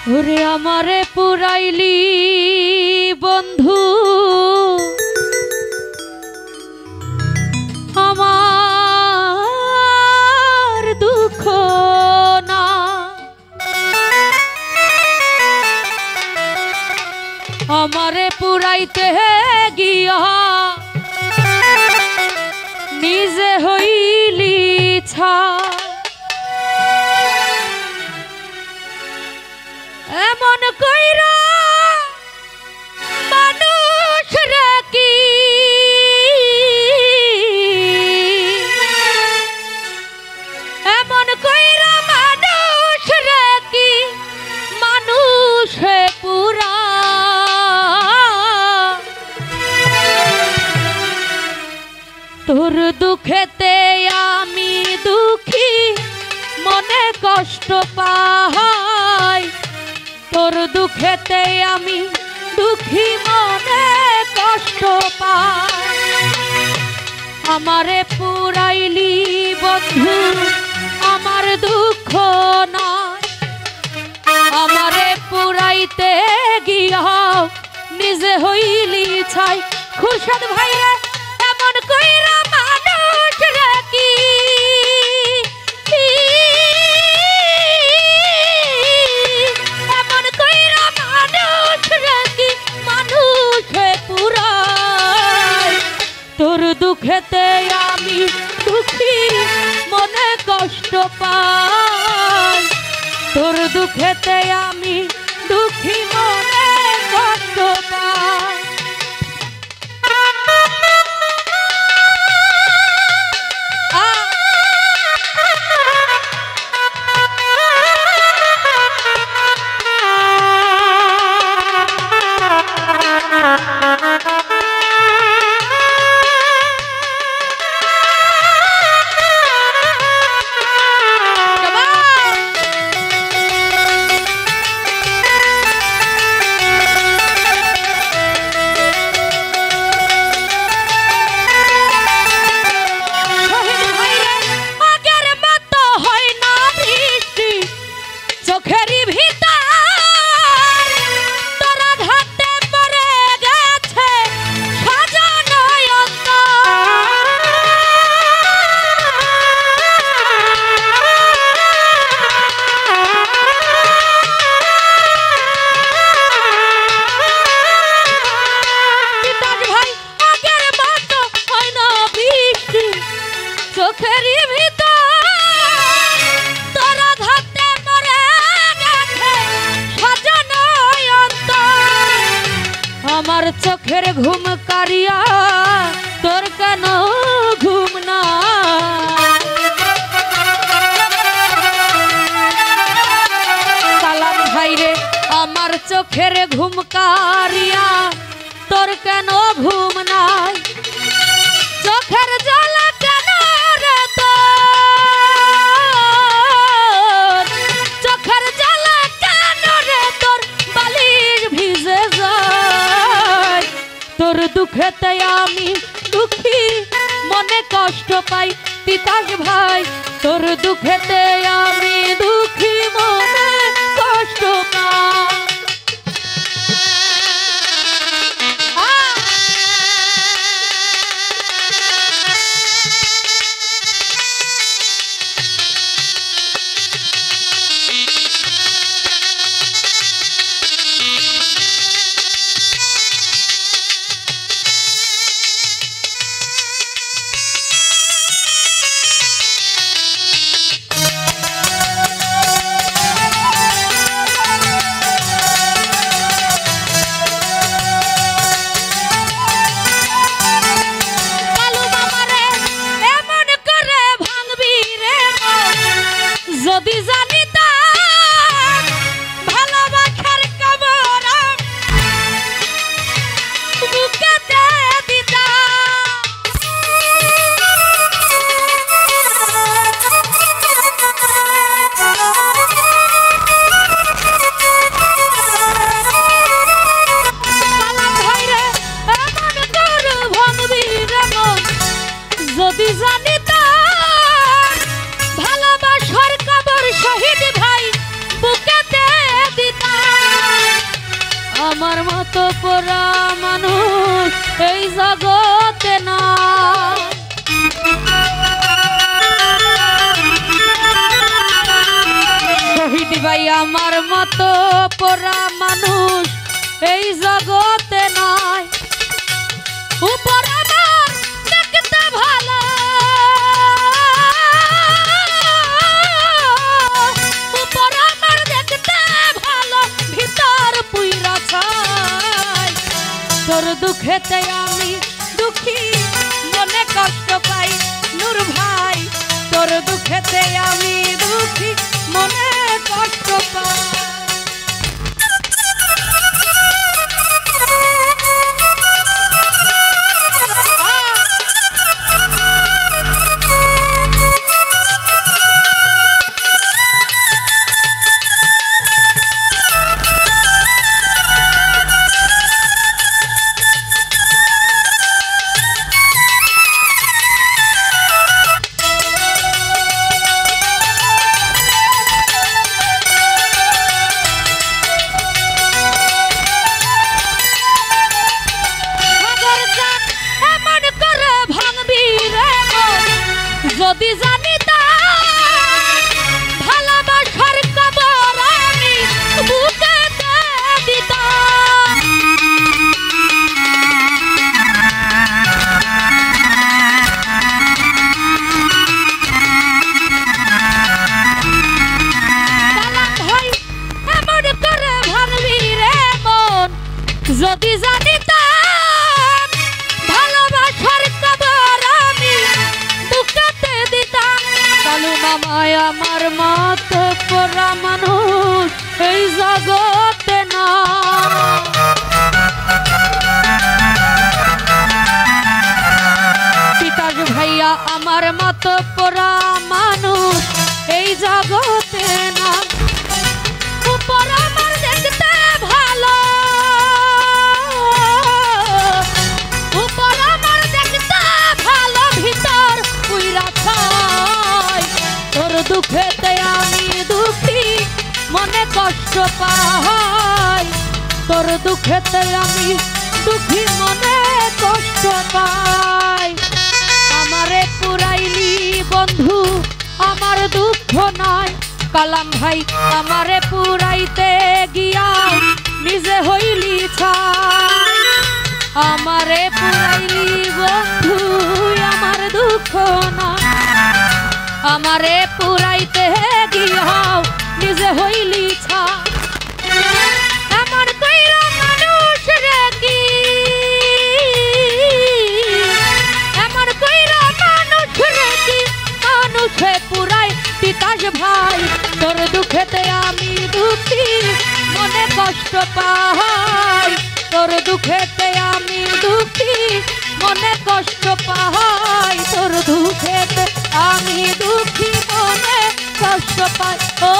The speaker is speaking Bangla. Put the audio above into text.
ওরে আমারে পুরাইলি বন্ধু, আমার দুঃখ না আমারে পুরাইতে গিয়া নিজে হইলি ছা। এমন কইরা মানুষ রাকি এমন কইরা মানুষ রাকি মানুষ পুরা তোর দুঃখেতে আমি দুঃখী মনে কষ্ট পাই তোর দুঃখেতে আমি দুঃখী মনে কষ্ট পাই আমারে পুরাইলি বন্ধু আমার দুঃখ নাই আমারে পুরাইতে গিয়া নিজে হইলি ছাই। খুরশাদ ভাইরে এমন কইরা মানুষ রাকি এমন কইরা মানুষ রাকি মানুষ পুরাই তোর দুঃখেতে আমি দুঃখী মনে কষ্ট পাই তোর দুঃখেতে আমি দুঃখী মনে কষ্ট পাই। আমার চোখের ঘুম কারিয়া তোর কেন ঘুম না কালাম ভাইরে আমার চোখের ঘুম কারিয়া তোর কেন ঘুম নাই চোখের জ্বালা কেন রে তোর চোখের জ্বালা কেন রে তোর বালিশ ভিজে যায় তোর দুঃখেতে আমি দুঃখী মনে কষ্ট পাই তিতাস ভাই তোর দুঃখেতে আমি দুঃখী মনে কষ্ট পাই। মতো পোড়া মানুষ এই জগতে না। শহীদ ভাই আমার মতো পোড়া মানুষ এই জগতে নাই। উপর আমার দেখতে ভালো, উপর আমার দেখতে ভালো, ভিতর পুইরা ছাই। তোর দুঃখেতে আমি দুঃখী, মনে কষ্ট পাই নূর ভাই। তোর দুঃখেতে আমি দুঃখী, মনে কষ্ট পাই। যদি জানিতাম ভালোবাসার খবর আমি বুকেতে দিতাম। ভাই এমন করে ভাববি রে মন, যদি জানিতাম ভালোবাসার খবর আমি বুকেতে দিতাম। কালু মামায় আমার মতো পোড়া মানুষ এই জগতে না। বিকাশ ভাইয়া আমার মতো পোড়া মানুষ এই জগতে না। উপর আমার দেখতে ভালো, উপর আমার দেখতে ভালো, ভিতর পুইরা ছাই। তোর দুঃখেতে আমি দুঃখী, মনে কষ্ট পাই। তোর দুঃখেতে আমি দুঃখী, মনে কষ্ট পাই। আমারে পুরাইলি বন্ধু, আমার দুঃখ নাই। কালাম ভাই আমারে পুরাইতে গিয়া নিজে হইলি ছাই। আমারে পুরাইলি বন্ধু, আমার দুঃখ নাই। আমারে পুরাইতে গিয়াও নিজে হইলি ছাই। এমন কইরা মানুষ রে কি, এমন কইরা মানুষ রে কি, মানুষে পুরাই। বিকাশ ভাই তোর দুঃখেতে আমি দুঃখী, মনে কষ্ট পাই। তোর দুঃখেতে আমি দুঃখী, মনে কষ্ট পাই। তোর দুঃখেতে আমি দুঃখী, মনে কষ্ট পাই। ও